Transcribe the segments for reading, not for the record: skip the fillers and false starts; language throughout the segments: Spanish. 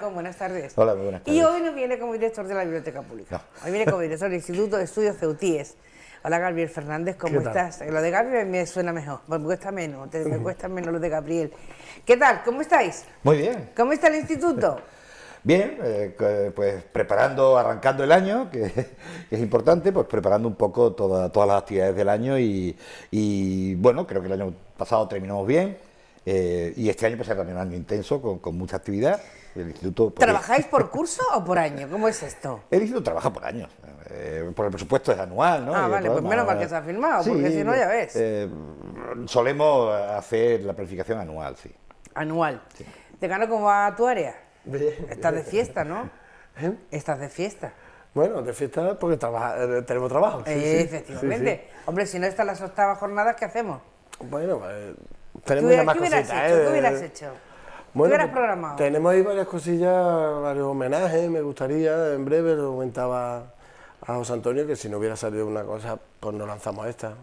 Marco, buenas tardes. Hola, muy buenas tardes. Y hoy no viene como director de la Biblioteca Pública. No. Hoy viene como director del Instituto de Estudios Ceutíes. Hola, Gabriel Fernández, ¿cómo estás? Lo de Gabriel me suena mejor, me cuesta menos lo de Gabriel. ¿Qué tal? ¿Cómo estáis? Muy bien. ¿Cómo está el instituto? Bien, pues preparando, arrancando el año, que es importante, pues preparando un poco todas las actividades del año y bueno, creo que el año pasado terminamos bien y este año pues será también un año intenso con mucha actividad. El instituto, pues, ¿Trabajáis por curso o por año? ¿Cómo es esto? el instituto trabaja por años, por el presupuesto es anual, ¿no? Ah, vale, pues menos mal que se ha firmado, porque si no ya ves. Solemos hacer la planificación anual, sí. Anual. Sí. ¿Decano, cómo va tu área? Bien, Estás de fiesta, ¿no? ¿Eh? Estás de fiesta. Bueno, de fiesta porque tenemos trabajo. Sí, efectivamente. Sí. Hombre, si no están las octavas jornadas, ¿qué hacemos? Bueno, tenemos ya más cositas. ¿Qué hubieras hecho? Bueno, ¿Qué hubieras programado? Tenemos ahí varias cosillas, varios homenajes, me gustaría, en breve lo comentaba a José Antonio, que si no hubiera salido una cosa, pues nos lanzamos a esta.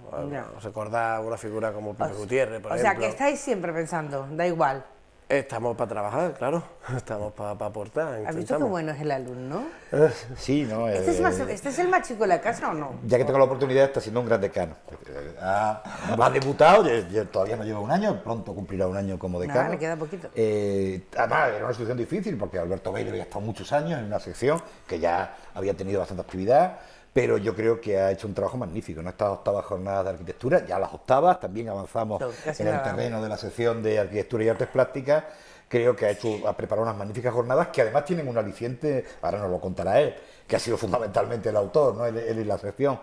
Recordar una figura como Pepe Gutiérrez, por ejemplo. O sea, que estáis siempre pensando, da igual. Estamos para trabajar, claro, estamos para aportar. ¿Has visto qué bueno es el alumno? Sí, ¿no? ¿Este es el más chico de la casa o no? Ya que tengo la oportunidad, está siendo un gran decano. Ha debutado, todavía no lleva un año, pronto cumplirá un año como decano. Le queda poquito. Además, era una situación difícil porque Alberto Baile había estado muchos años en una sección que ya había tenido bastante actividad, pero yo creo que ha hecho un trabajo magnífico, ¿no? Estas octavas jornadas de arquitectura, ya las octavas, también avanzamos en el terreno de la sección de arquitectura y artes plásticas, creo que ha preparado unas magníficas jornadas que además tienen un aliciente, ahora nos lo contará él, que ha sido fundamentalmente el autor, ¿no? Él y la sección,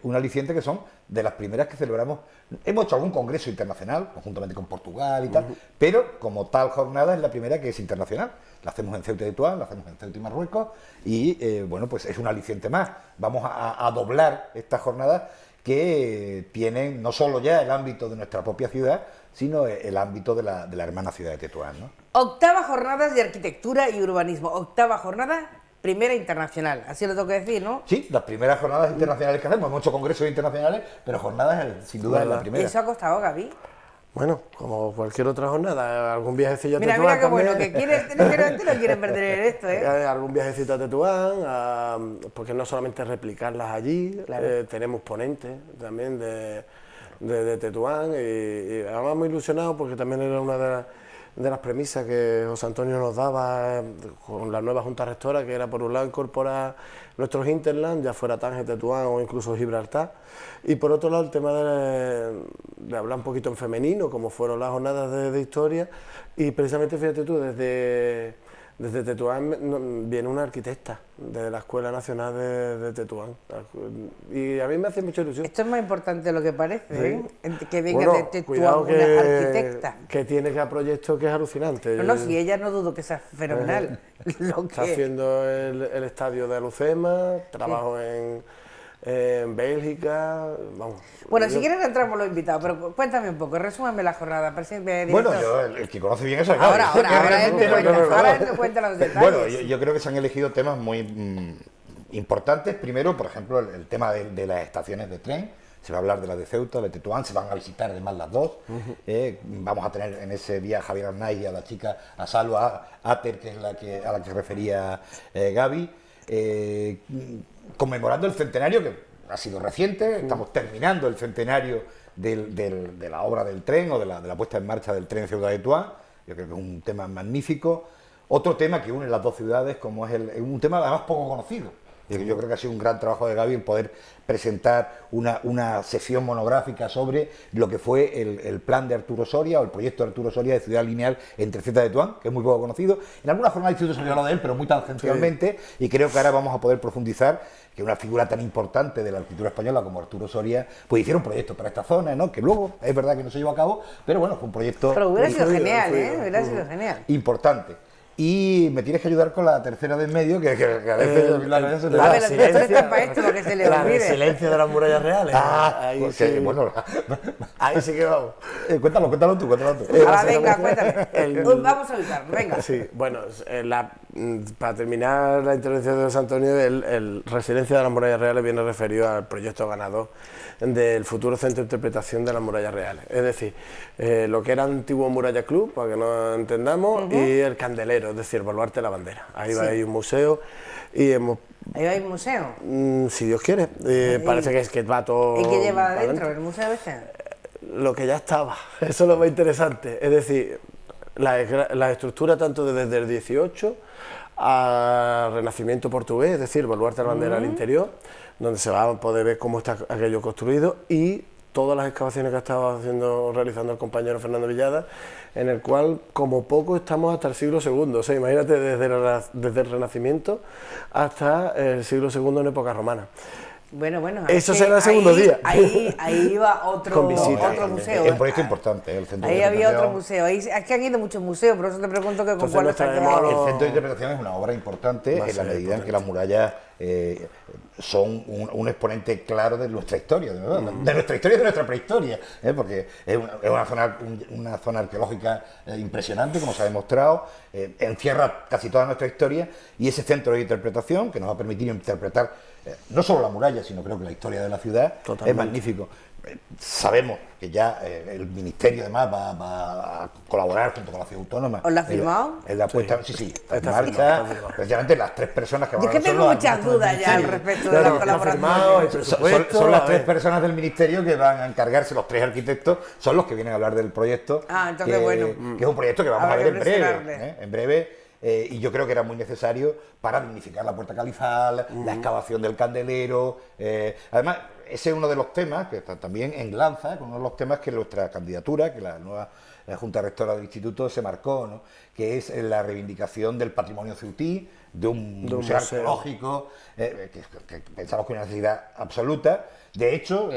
un aliciente que son de las primeras que celebramos. Hemos hecho algún congreso internacional, conjuntamente con Portugal y tal, pero como tal jornada es la primera que es internacional. La hacemos en Ceuta y Tetuán, la hacemos en Ceuta y Marruecos y bueno, pues es un aliciente más. Vamos a doblar estas jornadas que tienen no solo ya el ámbito de nuestra propia ciudad, sino el ámbito de la hermana ciudad de Tetuán, ¿no? Octava jornadas de arquitectura y urbanismo. Octava jornada, primera internacional. Así lo tengo que decir, ¿no? Sí, las primeras jornadas internacionales que hacemos. Hemos hecho congresos internacionales, pero jornadas sin duda es la primera. ¿Y eso ha costado, Gaby? Bueno, como cualquier otra jornada, algún viajecillo a Tetuán. Mira qué bueno, que no quieres perder esto, ¿eh? Algún viajecito a Tetuán, porque no solamente replicarlas allí, claro. Tenemos ponentes también de Tetuán y además muy ilusionado porque también era una de las premisas que José Antonio nos daba con la nueva Junta Rectora, que era por un lado incorporar nuestros hinterland, ya fuera Tánger, Tetuán o incluso Gibraltar, y por otro lado el tema de hablar un poquito en femenino, como fueron las jornadas de historia, y precisamente fíjate tú, desde Tetuán viene una arquitecta de la Escuela Nacional de Tetuán y a mí me hace mucha ilusión. Esto es más importante de lo que parece, ¿eh? Que venga de Tetuán cuidado una arquitecta. Que tiene cada proyecto que es alucinante. No, si ella no dudo que sea fenomenal. Está haciendo el estadio de Alucema, trabajo en Bélgica, vamos. Bueno, si quieres entramos los invitados, pero cuéntame un poco, resúmame la jornada. Bueno, el que conoce bien eso es Ahora él me cuenta los detalles. Bueno, yo creo que se han elegido temas muy importantes. Primero, por ejemplo, el tema de las estaciones de tren. Se va a hablar de la de Ceuta, de Tetuán, se van a visitar además las dos. Vamos a tener en ese día a Javier Arnaiz y a la chica, a Salva Ater, que es a la que refería Gaby. Conmemorando el centenario, que ha sido reciente, estamos terminando el centenario de la obra del tren o de la puesta en marcha del tren Ceuta de Tetuán. Yo creo que es un tema magnífico. Otro tema que une las dos ciudades, como es un tema además poco conocido. Yo creo que ha sido un gran trabajo de Gaby el poder presentar una sesión monográfica sobre lo que fue el plan de Arturo Soria o el proyecto de Arturo Soria de ciudad lineal entre Ceuta de Tetuán, que es muy poco conocido. En algunas jornadas del instituto se habló de él, pero muy tangencialmente, y creo que ahora vamos a poder profundizar que una figura tan importante de la arquitectura española como Arturo Soria, pues hicieron un proyecto para esta zona, ¿no? Que luego es verdad que no se llevó a cabo, pero bueno, fue un proyecto... Pero hubiera sido genial, hubiera sido genial. Importante. Y me tienes que ayudar con la tercera de en medio, que a veces la resiliencia de las murallas reales. Ahí sí. Bueno, ahí sí que vamos. Cuéntalo tú. Ahora venga, cuéntame. Vamos a ubicarlo, venga. Sí, bueno, para terminar la intervención de José Antonio, el resiliencia de las murallas reales viene referido al proyecto ganador del futuro centro de interpretación de las murallas reales. Es decir, lo que era antiguo Muralla Club, para que nos entendamos, y el Candelero. entero, es decir, Baluarte de la Bandera. Ahí va a ir un museo y hemos... ¿Ahí va a ir un museo? Si Dios quiere, parece que es que va todo... ¿Y qué lleva adentro el museo este? Lo que ya estaba, eso es lo más interesante, es decir, la estructura tanto desde el 18 al Renacimiento portugués, es decir, Baluarte de la Bandera al interior, donde se va a poder ver cómo está aquello construido, y todas las excavaciones que ha estado realizando el compañero Fernando Villada, en el cual como poco estamos hasta el siglo II, o sea, imagínate desde el Renacimiento hasta el siglo II en época romana. Bueno, eso será el segundo día. Ahí va otro museo. Es un proyecto importante, el centro ahí de había otro museo. Es que han ido muchos museos, por eso te pregunto que con cuál está quedado. El centro de interpretación es una obra importante en la medida en que las murallas son un exponente claro de nuestra historia, de nuestra historia y de nuestra prehistoria, porque es una zona arqueológica impresionante, como se ha demostrado, encierra casi toda nuestra historia, y ese centro de interpretación que nos va a permitir interpretar no solo la muralla, sino creo que la historia de la ciudad. Totalmente. Es magnífico. Sabemos que ya el Ministerio además va a colaborar junto con la Ciudad Autónoma. ¿Os la ha firmado? En la puesta, sí, está en marcha. Precisamente las 3 personas que van a... Yo es que tengo muchas dudas ya al respecto de la colaboración. Son las 3 personas del Ministerio que van a encargarse, los 3 arquitectos, son los que vienen a hablar del proyecto. Entonces bueno. Que es un proyecto que vamos a ver en breve. Y yo creo que era muy necesario para dignificar la puerta califal, la excavación del candelero. Además, ese es uno de los temas que también enlaza con uno de los temas que nuestra candidatura, que la nueva Junta Rectora del Instituto se marcó, ¿no? Que es la reivindicación del patrimonio ceutí, de un museo arqueológico, que pensamos que es una necesidad absoluta. De hecho,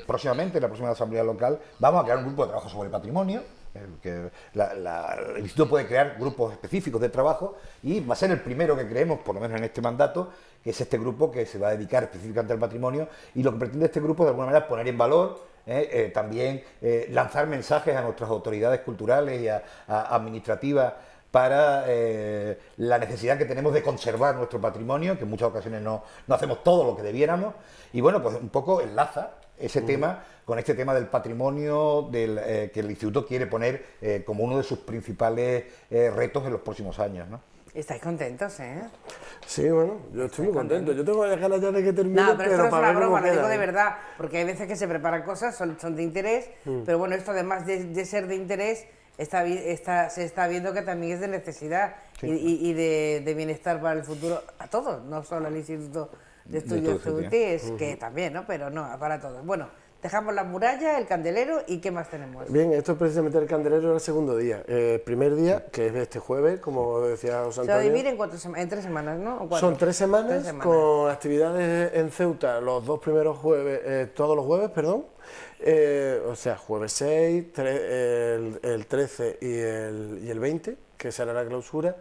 próximamente, en la próxima asamblea local, vamos a crear un grupo de trabajo sobre patrimonio. El Instituto puede crear grupos específicos de trabajo y va a ser el primero que creemos, por lo menos en este mandato, que es este grupo que se va a dedicar específicamente al patrimonio, y lo que pretende este grupo de alguna manera es poner en valor, también lanzar mensajes a nuestras autoridades culturales y administrativas para la necesidad que tenemos de conservar nuestro patrimonio, que en muchas ocasiones no hacemos todo lo que debiéramos, y bueno, pues un poco enlaza ese tema con este tema del patrimonio que el Instituto quiere poner como uno de sus principales retos en los próximos años, ¿no? ¿Estáis contentos, Sí, bueno, yo estoy muy contento. Yo tengo varias ganas ya de que termine. No, pero esto no es una broma, lo digo de verdad, porque hay veces que se preparan cosas, son de interés, pero bueno, esto además de ser de interés, se está viendo que también es de necesidad y de bienestar para el futuro a todos, no solo al Instituto de Estudios Ceutíes, que también, ¿no? Pero no, para todos. Bueno, dejamos la muralla, el candelero, ¿y qué más tenemos? Bien, esto es precisamente el candelero del segundo día. El primer día, que es este jueves, como decía José Antonio. Se va a dividir en 3 semanas, ¿no? Son 3 semanas, con actividades en Ceuta los 2 primeros jueves, todos los jueves, perdón. O sea, jueves 6, el 13 y el 20, que será la clausura.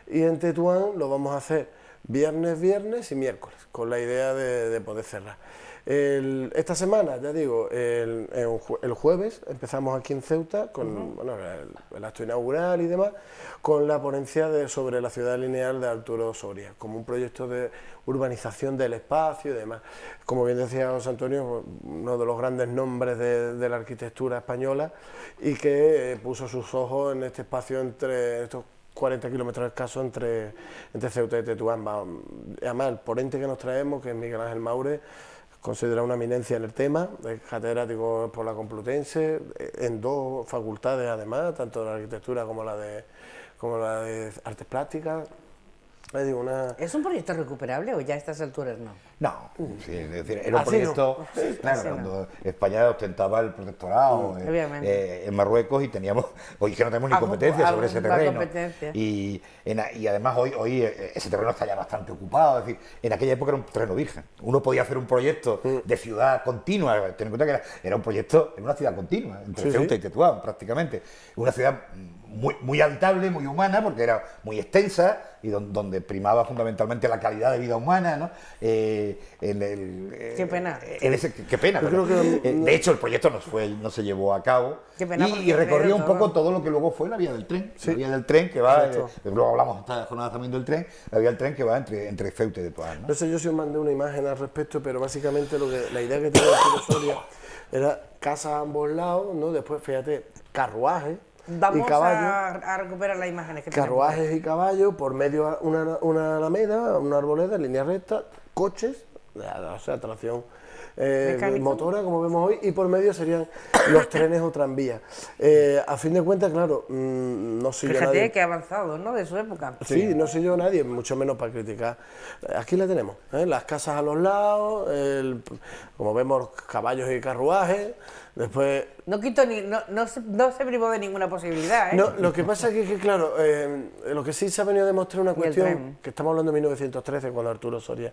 Y en Tetuán lo vamos a hacer viernes y miércoles, con la idea de poder cerrar. Esta semana, ya digo, el jueves empezamos aquí en Ceuta con el acto inaugural y demás, con la ponencia sobre la ciudad lineal de Arturo Soria, como un proyecto de urbanización del espacio y demás. Como bien decía José Antonio, uno de los grandes nombres de la arquitectura española, y que puso sus ojos en este espacio entre estos 40 kilómetros escasos entre Ceuta y Tetuán. Además, el ponente que nos traemos, que es Miguel Ángel Maure, considera una eminencia en el tema, es catedrático por la Complutense, en 2 facultades además, tanto la arquitectura como la de artes plásticas. ¿Es un proyecto recuperable o ya a estas alturas no? No, sí, es decir, era un proyecto, claro, cuando España ostentaba el protectorado en Marruecos, y teníamos, hoy que no tenemos ni competencia sobre ese terreno, y además hoy ese terreno está ya bastante ocupado, es decir, en aquella época era un terreno virgen, uno podía hacer un proyecto de ciudad continua, ten en cuenta que era un proyecto en una ciudad continua, entre Ceuta y Tetuán prácticamente, una ciudad muy habitable, muy humana, porque era muy extensa y donde primaba fundamentalmente la calidad de vida humana, ¿no? Qué pena. Qué pena. Pero, de hecho, el proyecto no se llevó a cabo. Qué pena, y recorrió un poco todo lo que luego fue la vía del tren. La vía del tren que va, luego hablamos esta jornada también del tren, la vía del tren que va entre Ceuta y Tetuán, ¿no? No sé yo si os mandé una imagen al respecto, pero básicamente la idea que tenía Arturo Soria era casas a ambos lados, ¿no? Después, fíjate, carruajes, Vamos y caballos. a recuperar las imágenes que Carruajes y caballos, por medio una alameda, una arboleda en línea recta, coches, o sea, tracción motora, como vemos hoy, y por medio serían los trenes o tranvías. A fin de cuentas, claro, no soy yo nadie. Fíjate que ha avanzado, ¿no?, de su época. Sí, no soy yo nadie, mucho menos para criticar. Aquí la tenemos, las casas a los lados, como vemos, caballos y carruajes. Después... No se privó de ninguna posibilidad, ¿eh? No, lo que pasa es que claro, lo que sí se ha venido a demostrar una cuestión, que estamos hablando de 1913, cuando Arturo Soria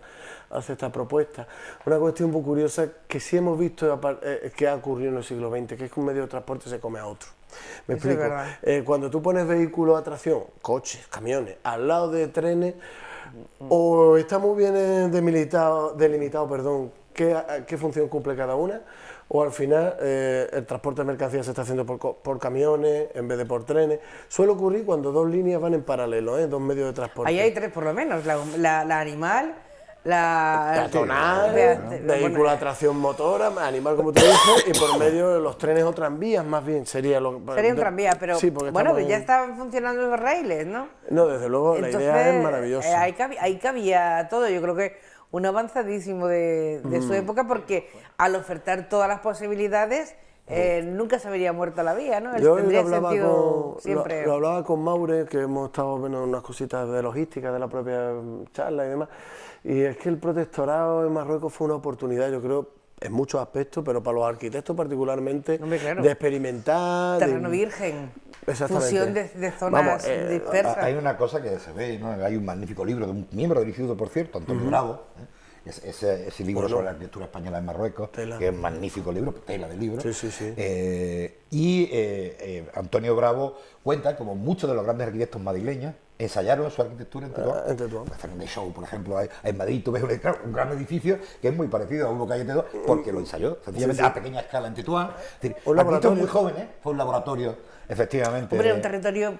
hace esta propuesta, una cuestión muy curiosa que sí hemos visto que ha ocurrido en el siglo XX, que es que un medio de transporte se come a otro. Me explico. Cuando tú pones vehículos a tracción, coches, camiones, al lado de trenes, o está muy bien delimitado, qué función cumple cada una, o al final el transporte de mercancías se está haciendo por camiones en vez de por trenes. Suele ocurrir cuando dos líneas van en paralelo, dos medios de transporte. Ahí hay tres por lo menos, la animal, la peatonal, vehículo a tracción motora, animal como te dije, y por medio de los trenes o tranvías más bien sería un tranvía, pero sí, bueno, pues ya estaban funcionando los raíles, ¿no? No, desde luego. Entonces, la idea es maravillosa. Ahí cabía todo, yo creo que un avanzadísimo de su época, porque al ofertar todas las posibilidades nunca se habría muerto la vía, ¿no? Yo lo hablaba con Maure, que hemos estado viendo unas cositas de logística de la propia charla y demás, y es que el protectorado en Marruecos fue una oportunidad, yo creo, en muchos aspectos, pero para los arquitectos particularmente, de experimentar... Terreno virgen, fusión de zonas dispersas. Hay una cosa que se ve, ¿no? Hay un magnífico libro de un miembro del instituto, por cierto, Antonio Bravo, ese libro sobre la arquitectura española en Marruecos, que es un magnífico libro, tela de libro. Antonio Bravo cuenta como muchos de los grandes arquitectos madrileños ensayaron su arquitectura en Tetuán. Fernández Show, por ejemplo, en Madrid tú ves un gran edificio que es muy parecido a Hugo Calle Tetuán, porque lo ensayó sencillamente a pequeña escala en Tetuán. Es decir, arquitectos muy jóvenes, fue un laboratorio. Efectivamente. Hombre, un territorio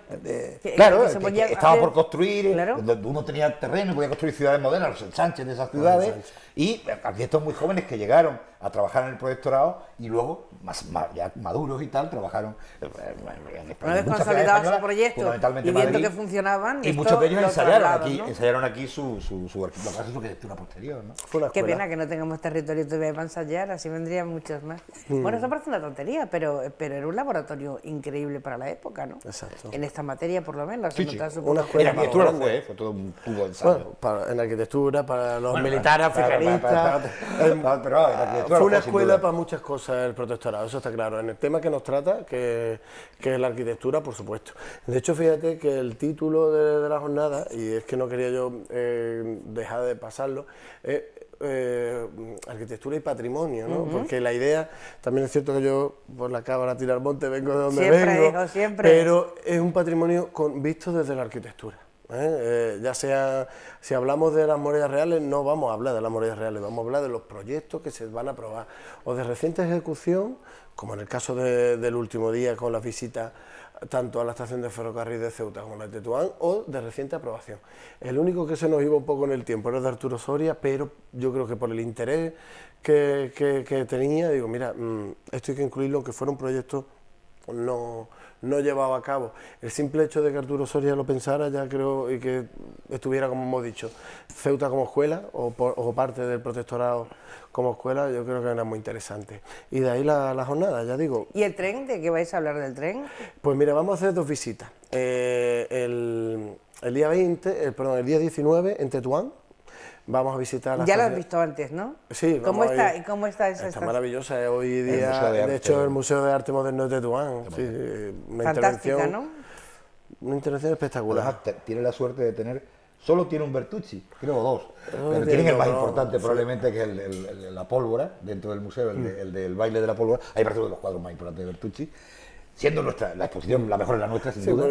claro, que estaba por construir, donde uno tenía terreno, podía construir ciudades modernas, los ensanches de esas ciudades, y arquitectos muy jóvenes que llegaron a trabajar en el protectorado y luego, ya maduros y tal, trabajaron en España. Una vez consolidados ese proyecto y viendo que funcionaban, y muchos de ellos ensayaron aquí su arquitectura posterior, ¿no? Qué pena que no tengamos territorio todavía para ensayar, así vendrían muchos más. Bueno, eso parece una tontería, pero era un laboratorio increíble para la época, ¿no? Exacto. En esta materia, por lo menos. Una escuela en arquitectura fue todo un tubo de ensayo. Bueno, en arquitectura, para los militares africanistas. Fue una escuela para muchas cosas el protectorado, eso está claro. En el tema que nos trata, que es la arquitectura, por supuesto. De hecho, fíjate que el título de la jornada, y es que no quería yo dejar de pasarlo, arquitectura y patrimonio, ¿no? Porque la idea, también es cierto que yo por la cámara tirar monte vengo de donde vengo, pero es un patrimonio visto desde la arquitectura. Ya sea, si hablamos de las murallas reales, no vamos a hablar de las murallas reales, vamos a hablar de los proyectos que se van a aprobar, o de reciente ejecución, como en el caso del último día con las visitas tanto a la estación de ferrocarril de Ceuta como a la de Tetuán, o de reciente aprobación. El único que se nos iba un poco en el tiempo era de Arturo Soria, pero yo creo que por el interés que tenía, digo, mira, esto hay que incluirlo, aunque fuera un proyecto no llevado a cabo. El simple hecho de que Arturo Soria lo pensara, ya creo, y que estuviera, como hemos dicho, Ceuta como escuela, o parte del protectorado como escuela, yo creo que era muy interesante. Y de ahí la jornada, ya digo. ¿Y el tren? ¿De qué vais a hablar del tren? Pues mira, vamos a hacer dos visitas. El día 19 en Tetuán. Vamos a visitar la ya lo has visto antes, ¿no? Sí. ¿Cómo está esa estación? Está maravillosa, hoy día, de hecho, el Museo de Arte Moderno de Tetuán. Fantástica, ¿no? Una intervención espectacular. Además, tiene la suerte de tener... Solo tiene un Bertucci, creo, o dos, pero tienen el más importante probablemente, que es la pólvora, dentro del museo, el del baile de la pólvora. Ahí parece uno de los cuadros más importantes de Bertucci, siendo la exposición la mejor de la nuestra, sin duda,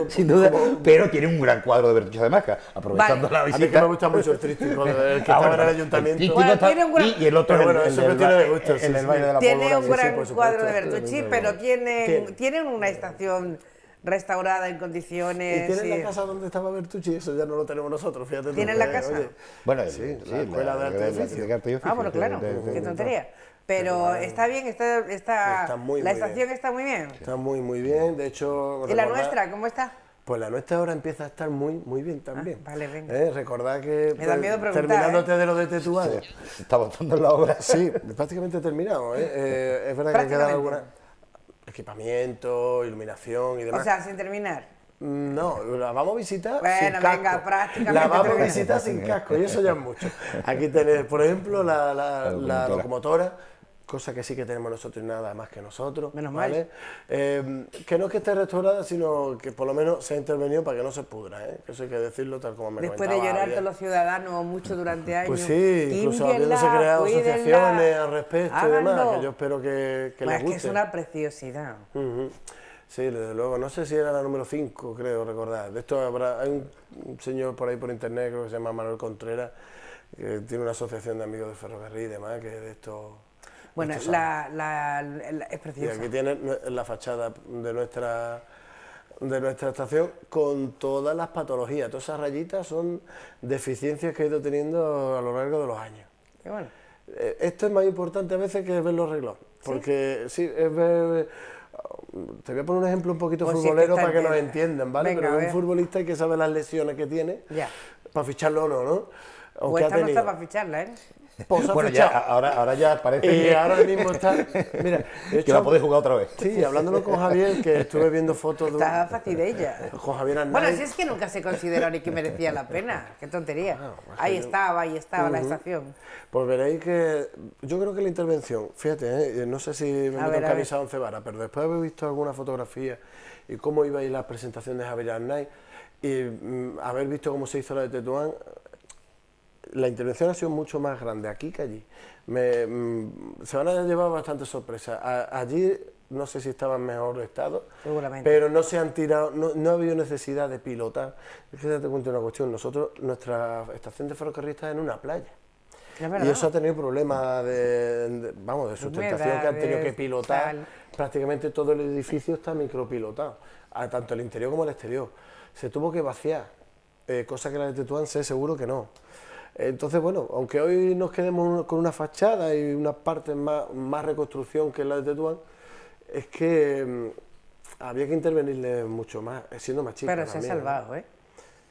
sin duda, pero tiene un gran cuadro de Bertucci además, aprovechando la visita. A mí que me gusta mucho el tríptico, el que estaba en el ayuntamiento. Y el otro en el baile de la pólvora. Tiene un gran cuadro de Bertucci, pero tienen una estación restaurada en condiciones. ¿Y tienen la casa donde estaba Bertucci? Eso ya no lo tenemos nosotros, fíjate tú. ¿Tienen la casa? Oye, bueno, sí, la Escuela de Arte y Oficio. Ah, bueno, claro, qué tontería. Pero está bien, está muy, la muy estación bien. está muy bien. Está muy, muy bien, de hecho... ¿Y la nuestra, cómo está? Pues la nuestra ahora empieza a estar muy, muy bien también. Vale, venga. Recordad que... Me da miedo preguntar, terminándote de lo de Tetuán. Está avanzando en la obra. Sí, prácticamente terminado. Es verdad que hay que dar alguna... Equipamiento, iluminación y demás. O sea, sin terminar. No, la vamos a visitar bueno, sin casco. venga, prácticamente. La vamos a visitar sin casco y eso ya es mucho. Aquí tenéis, por ejemplo, la locomotora, cosa que sí que tenemos nosotros y nada más que nosotros. Menos ¿vale? Que no es que esté restaurada, sino que por lo menos se ha intervenido para que no se pudra, ¿eh? Que eso hay que decirlo tal como me Después de llorar todos los ciudadanos mucho durante años. Pues sí, incluso habiéndose creado asociaciones al respecto y demás, que yo espero que les guste. Es que es una preciosidad. Sí, desde luego. No sé si era la número 5, creo recordar. De esto hay un señor por ahí por internet, creo que se llama Manuel Contreras, que tiene una asociación de amigos de ferrocarril y demás, que de esto... Bueno, es preciosa. Y aquí tiene la fachada de nuestra estación con todas las patologías. Todas esas rayitas son deficiencias que ha ido teniendo a lo largo de los años. Qué bueno. Esto es más importante a veces que ver los reglos. Porque sí, es ver... Te voy a poner un ejemplo un poquito pues futbolero sí, para que nos entiendan, ¿vale? Venga, pero un futbolista hay que saber las lesiones que tiene para ficharlo o no, ¿no? O esta no está para ficharla, ¿eh? Pues bueno, ya, ahora ya parece que ahora mismo está... Mira, de hecho, que la podéis jugar otra vez. Sí, hablándolo con Javier, que estuve viendo fotos de... Está fácil ella. Con Javier Arnaiz. Bueno, si es que nunca se consideró ni que merecía la pena. Qué tontería. Ahí estaba la estación. Pues veréis que... Yo creo que la intervención, fíjate, no sé si me meto en camisa 11 varas, pero después de haber visto alguna fotografía y cómo iba a ir la presentación de Javier Arnaiz y haber visto cómo se hizo la de Tetuán, la intervención ha sido mucho más grande aquí que allí. Se van a llevar bastantes sorpresas. Allí no sé si estaba en mejor estado, pero no se han tirado, no ha habido necesidad de pilotar. Es que te cuento una cuestión, nuestra estación de ferrocarril está en una playa. Y eso ha tenido problemas de sustentación, que han tenido que pilotar. Prácticamente todo el edificio está micropilotado, tanto el interior como el exterior. Se tuvo que vaciar, cosa que la de Tetuán sé seguro que no. Entonces, bueno, aunque hoy nos quedemos con una fachada y unas partes más reconstrucción que la de Tetuán, es que había que intervenirle mucho más, siendo más chico. Pero se ha salvado, ¿eh?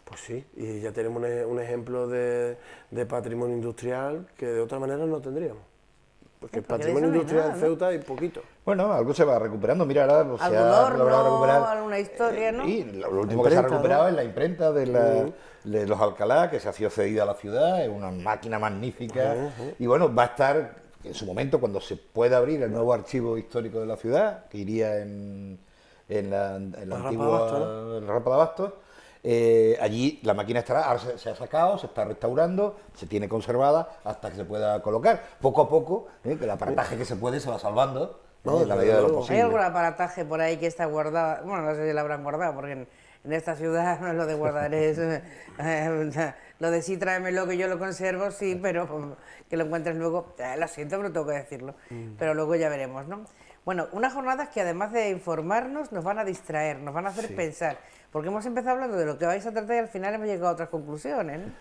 Pues sí, y ya tenemos un ejemplo de patrimonio industrial que de otra manera no tendríamos. Porque el patrimonio industrial en Ceuta hay poquito. Bueno, algo se va recuperando, mira, ahora se ha logrado recuperar. Alguna historia, ¿no? Y lo último que se ha recuperado es la imprenta de los Alcalá, que se ha sido cedida a la ciudad, es una máquina magnífica. Y bueno, va a estar en su momento, cuando se pueda abrir el nuevo archivo histórico de la ciudad, que iría en la antigua Rampa de Abastos. Allí la máquina estará, ahora se ha sacado, se está restaurando, se tiene conservada hasta que se pueda colocar. Poco a poco, que el aparataje que se puede se va salvando, en la medida de lo posible. ¿Hay algún aparataje por ahí que está guardado? Bueno, no sé si lo habrán guardado, porque en esta ciudad no es lo de guardar, es lo de sí tráemelo que yo lo conservo, sí, pero que lo encuentres luego, lo siento, pero tengo que decirlo, pero luego ya veremos, ¿no? Bueno, unas jornadas que además de informarnos nos van a distraer, nos van a hacer pensar, porque hemos empezado hablando de lo que vais a tratar y al final hemos llegado a otras conclusiones, ¿no?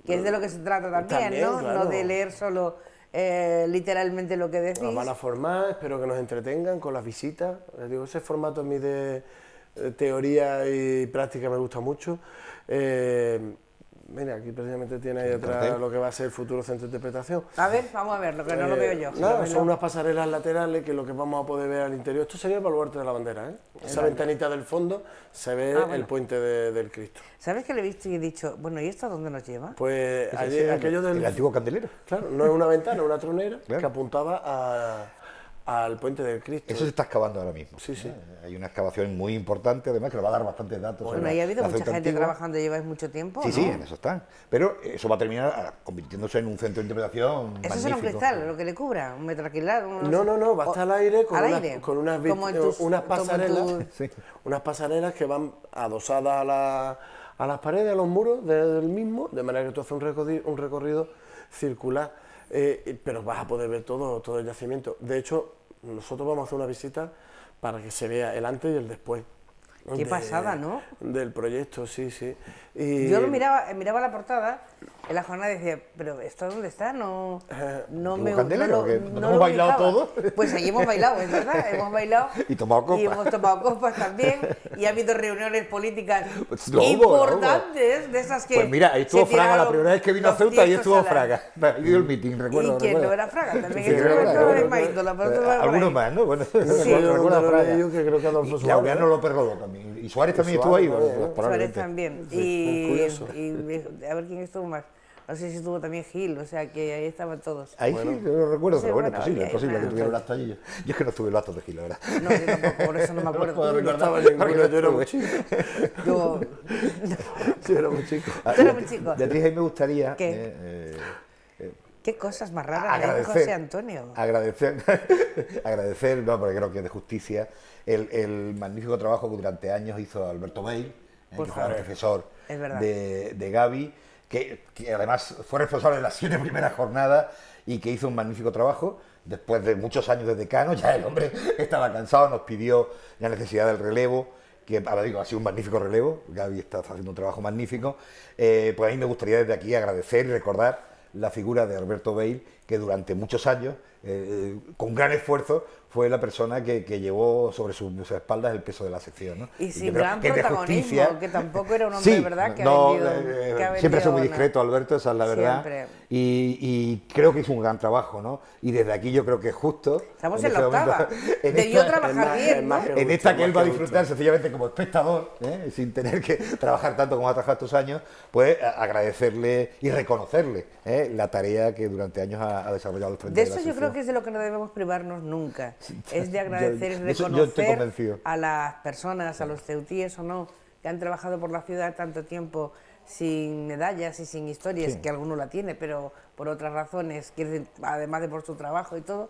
Que es de lo que se trata también, ¿no? Claro. No de leer solo literalmente lo que decís. Nos van a formar, espero que nos entretengan con las visitas. Les digo, ese formato a mí de teoría y práctica me gusta mucho. Mira, aquí precisamente tiene ahí atrás lo que va a ser el futuro centro de interpretación. A ver, vamos a ver, lo que no lo veo yo. Nada, son unas pasarelas laterales que es lo que vamos a poder ver al interior. Esto sería el baluarte de la bandera, ¿eh? Esa ventanita del fondo se ve el puente del Cristo. ¿Sabes que le he visto y he dicho, bueno, ¿y esto a dónde nos lleva? Pues aquello del... El antiguo candelero. Claro, no es una ventana, es una tronera que apuntaba al puente del Cristo. Eso se está excavando ahora mismo. Sí, sí. Hay una excavación muy importante, además, que nos va a dar bastantes datos. Bueno, ¿y ha habido mucha gente trabajando? ¿Lleváis mucho tiempo? Sí, sí, en eso están. Pero eso va a terminar convirtiéndose en un centro de interpretación magnífico. ¿Eso será un cristal, lo que le cubra? ¿Un metro alquilado? No, va a estar al aire con unas pasarelas. Unas pasarelas que van adosadas a las paredes, a los muros del mismo, de manera que tú haces un recorrido circular. Pero vas a poder ver todo el yacimiento. De hecho, nosotros vamos a hacer una visita para que se vea el antes y el después. Qué pasada, ¿no? Del proyecto, sí, sí. Yo lo miraba la portada en la jornada y decía, pero ¿esto dónde está? No me Candelero, que no hemos lo bailado ubicaba. todos. Pues allí hemos bailado, es verdad, hemos bailado. Y tomado copas. Y hemos tomado copas también. Y ha habido reuniones políticas Pues lo hubo, importantes, de esas que. Pues mira, ahí estuvo se Fraga la tiraron primera vez que vino a los Ceuta, ahí tiestos estuvo a la- Fraga. Ahí dio el meeting, recuerdo. ¿Y quién recuerdo. no era Fraga? También Sí, estuvo Fraga, en todo bueno. el Maítola, pero todo por Algunos ahí. más, ¿no? Bueno, Sí. recuerdo a Fraga. Yo que creo que Adolfo Y Suárez. Laureano López Rodó también. Y Suárez también estuvo ahí. Suárez, bueno, ¿no? Suárez probablemente. también. Sí, curioso. Y a ver quién estuvo más. No sé si estuvo también Gil, o sea que ahí estaban todos. Ahí sí, yo lo recuerdo, Sí, pero bueno, bueno, es posible ahí que está. tuviera el acto allí. Yo es que no estuve en los actos de Gil, la verdad. No, yo tampoco, por eso no me acuerdo. puedo No recordar. estaba en Porque ninguno, no yo era muy estuve. chico. Yo, Yo era muy chico. Tú eras muy chico. De ti, Jaime, me gustaría ¿Qué? Qué cosas más raras, ¿eh? agradecer, José Antonio. agradecer, no, porque creo que es de justicia, el magnífico trabajo que durante años hizo Alberto Bale, Por que fue favor. profesor Es verdad. de Gaby, que además fue responsable de las 7 primeras jornadas y que hizo un magnífico trabajo. Después de muchos años de decano, ya el hombre estaba cansado, nos pidió la necesidad del relevo, que ahora digo, ha sido un magnífico relevo, Gaby está haciendo un trabajo magnífico. Pues a mí me gustaría desde aquí agradecer y recordar la figura de Alberto Bale, que durante muchos años, con gran esfuerzo, fue la persona que llevó sobre sus espaldas el peso de la sección, ¿no? Y yo sin creo gran que es de protagonismo, justicia. que tampoco era un hombre, Sí, ¿verdad? Que no, ha vendido. Que ha siempre ha sido muy vendido discreto, Alberto, esa es la verdad. Siempre. Y creo que hizo un gran trabajo, ¿no? Y desde aquí yo creo que es justo. Estamos en la este octava. momento, en Debió esta- trabajar bien, ¿no? en esta que él va a disfrutar sencillamente como espectador, sin tener que trabajar tanto como ha trabajado estos años, pues agradecerle y reconocerle la tarea que durante años ha desarrollado al frente De de la eso yo creo sección. que es de lo que no debemos privarnos nunca. Es de agradecer y de eso yo estoy reconocer convencido. a las personas, a los ceutíes o no, que han trabajado por la ciudad tanto tiempo sin medallas y sin historias, Sí. que alguno la tiene, pero por otras razones, además de por su trabajo y todo,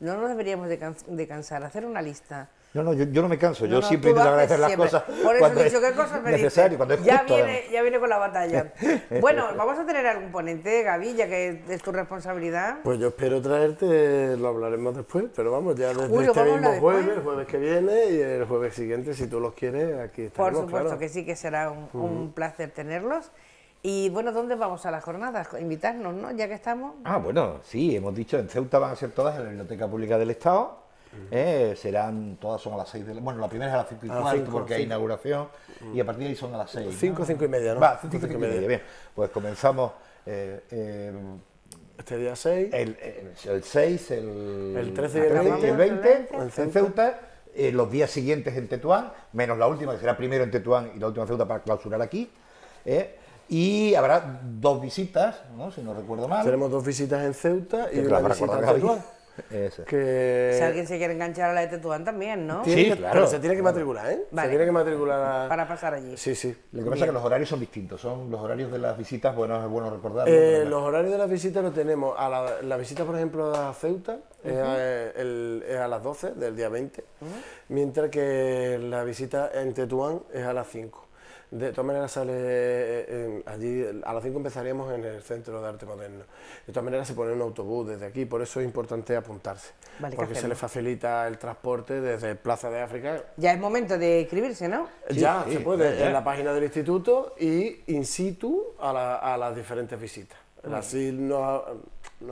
no nos deberíamos de cansar. Hacer una lista. No, yo no me canso, yo No, siempre tú lo intento haces agradecer las siempre. cosas Por eso cuando he dicho es qué cosas me necesario, dices. cuando es Ya justo. ya viene con la batalla. Bueno, vamos a tener algún ponente, Gaby, ya que es tu responsabilidad. Pues yo espero traerte, lo hablaremos después, pero vamos, ya desde Uy, lo este vamos a mismo hablar jueves, después. el jueves que viene y el jueves siguiente, si tú los quieres, aquí Por estaremos. supuesto claro. que sí, que será un placer tenerlos. Y bueno, ¿dónde vamos a las jornadas? Invitarnos, ¿no? Ya que estamos. Ah, bueno, sí, hemos dicho, en Ceuta van a ser todas en la Biblioteca Pública del Estado. Serán, todas son a las 6 de la... Bueno, la primera es a las 5 y A las cuarto 5, porque hay sí. inauguración y a partir de ahí son a las 6. 5, 5 y media, ¿no? Va, 5 5 y media, bien. Pues comenzamos Este día 6. el 6, el 13 y el 20, y el 20 en en Ceuta. Ceuta, los días siguientes en Tetuán, menos la última, que será primero en Tetuán y la última en Ceuta para clausurar aquí. Y habrá 2 visitas, ¿no? Si no recuerdo mal. Tenemos 2 visitas en Ceuta y Que una la para visita en recordar, Tetuán. Eso. Que Si alguien se quiere enganchar a la de Tetuán también, ¿no? tiene Sí, que- claro. Pero se tiene que matricular, ¿eh? Vale. Se tiene que matricular. Para pasar allí. Sí, sí. Lo que pasa es que los horarios son distintos, son los horarios de las visitas, bueno, es bueno recordarlo. Los horarios de las visitas los tenemos. La visita, por ejemplo, a Ceuta es a las 12 del día 20, mientras que la visita en Tetuán es a las 5. De todas maneras sale allí, a las 5 empezaríamos en el Centro de Arte Moderno. De todas maneras se pone un autobús desde aquí, por eso es importante apuntarse. Vale, ¿qué porque se hacemos? le facilita el transporte desde Plaza de África. Ya es momento de inscribirse, ¿no? Sí, Ya sí, se puede, ya. en la página del instituto y in situ a las diferentes visitas. Así nos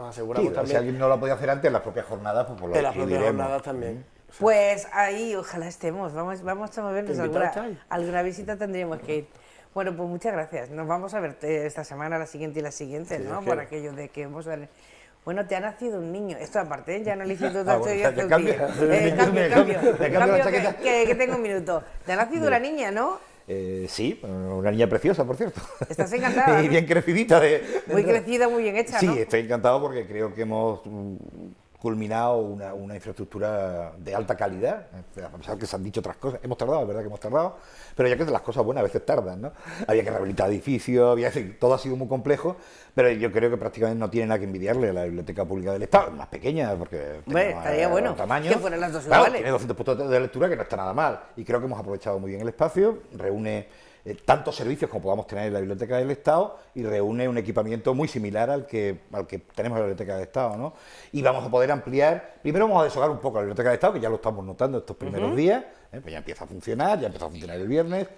aseguramos Sí, si también alguien no lo ha podido hacer antes, en las propias jornadas, pues por lo en las propias diremos. jornadas también. Pues ahí, ojalá estemos. Vamos a movernos. ¿Invitado estáis? Alguna visita tendríamos que ir. Bueno, pues muchas gracias. Nos vamos a ver esta semana, la siguiente y la siguiente, Sí, ¿no? es que- Por aquello de que vamos a ver. Bueno, te ha nacido un niño. Esto aparte, ya no le hiciste bueno, estoy ya te cambio. Me cambio la chaqueta. que tengo un minuto. Te ha nacido una niña, ¿no? Sí, una niña preciosa, por cierto. Estás encantada, Y ¿no? bien crecidita. Muy crecida, muy bien hecha, Sí, ¿no? estoy encantado porque creo que hemos culminado una infraestructura de alta calidad, a pesar que se han dicho otras cosas. Hemos tardado, es verdad que hemos tardado, pero ya que las cosas buenas a veces tardan, ¿no? Había que rehabilitar edificios, en fin, todo ha sido muy complejo, pero yo creo que prácticamente no tiene nada que envidiarle a la Biblioteca Pública del Estado, más pequeña, porque Hombre, tenemos, estaría bueno tamaños. que fueran las dos Claro, iguales. tiene 200 puestos de lectura, que no está nada mal, y creo que hemos aprovechado muy bien el espacio, reúne tantos servicios como podamos tener en la Biblioteca del Estado y reúne un equipamiento muy similar al que tenemos en la Biblioteca del Estado, ¿no? Y vamos a poder ampliar, primero vamos a deshogar un poco la Biblioteca del Estado, que ya lo estamos notando estos primeros días, pues ya empieza a funcionar, ya empezó a funcionar el viernes,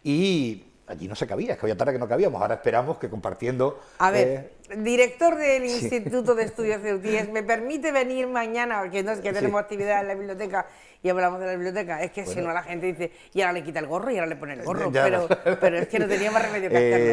y allí no se cabía, es que había tarde que no cabíamos, ahora esperamos que compartiendo... A ver, director del Instituto de Estudios Ceutíes, ¿me permite venir mañana? Porque no es que tenemos actividad en la biblioteca y hablamos de la biblioteca, es que si no la gente dice, y ahora le quita el gorro y ahora le pone el gorro, pero es que no tenía más remedio que hacerlo.